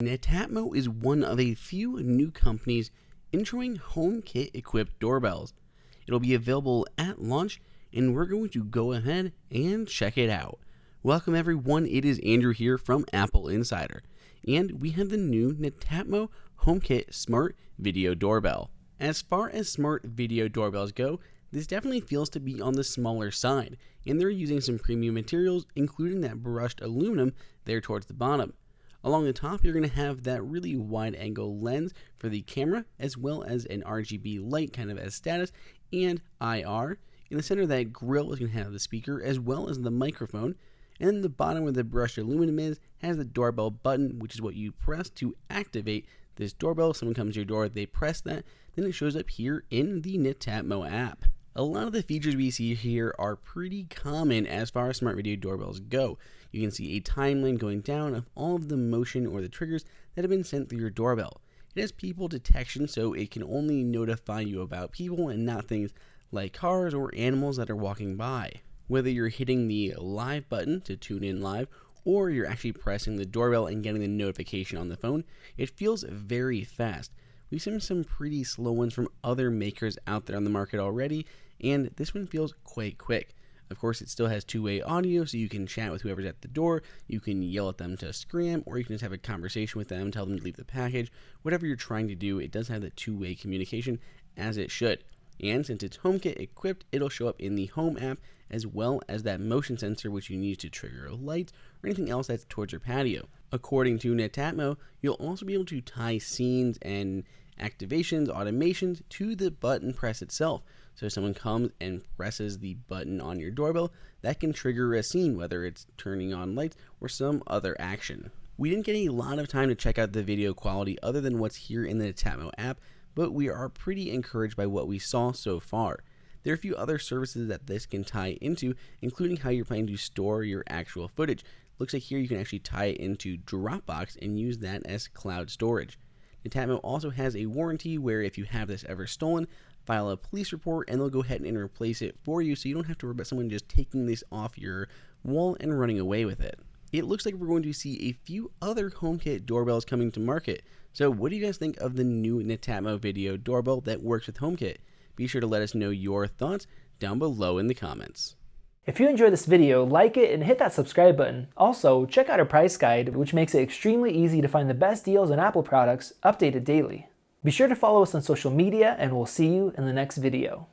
Netatmo is one of a few new companies introing HomeKit equipped doorbells. It'll be available at launch, and we're going to go ahead and check it out. Welcome everyone, it is Andrew here from AppleInsider, and we have the new Netatmo HomeKit Smart Video Doorbell. As far as smart video doorbells go, this definitely feels to be on the smaller side, and they're using some premium materials, including that brushed aluminum there towards the bottom. Along the top, you're going to have that really wide angle lens for the camera, as well as an RGB light kind of as status, and IR. In the center of that grill is going to have the speaker, as well as the microphone. And then the bottom where the brushed aluminum is, has the doorbell button, which is what you press to activate this doorbell. If someone comes to your door, they press that, then it shows up here in the Netatmo app. A lot of the features we see here are pretty common as far as smart video doorbells go. You can see a timeline going down of all of the motion or the triggers that have been sent through your doorbell. It has people detection, so it can only notify you about people and not things like cars or animals that are walking by. Whether you're hitting the live button to tune in live, or you're actually pressing the doorbell and getting the notification on the phone, it feels very fast. We've seen some pretty slow ones from other makers out there on the market already, and this one feels quite quick. Of course, it still has two-way audio, so you can chat with whoever's at the door, you can yell at them to scram, or you can just have a conversation with them, tell them to leave the package. Whatever you're trying to do, it does have the two-way communication, as it should. And since it's HomeKit equipped, it'll show up in the Home app, as well as that motion sensor which you need to trigger a light or anything else that's towards your patio. According to Netatmo, you'll also be able to tie scenes and activations, automations to the button press itself. So if someone comes and presses the button on your doorbell, that can trigger a scene, whether it's turning on lights or some other action. We didn't get a lot of time to check out the video quality other than what's here in the Netatmo app, but we are pretty encouraged by what we saw so far. There are a few other services that this can tie into, including how you're planning to store your actual footage. Looks like here you can actually tie it into Dropbox and use that as cloud storage. Netatmo also has a warranty where if you have this ever stolen, file a police report and they'll go ahead and replace it for you, so you don't have to worry about someone just taking this off your wall and running away with it. It looks like we're going to see a few other HomeKit doorbells coming to market. So what do you guys think of the new Netatmo video doorbell that works with HomeKit? Be sure to let us know your thoughts down below in the comments. If you enjoyed this video, like it and hit that subscribe button. Also, check out our price guide, which makes it extremely easy to find the best deals on Apple products updated daily. Be sure to follow us on social media, and we'll see you in the next video.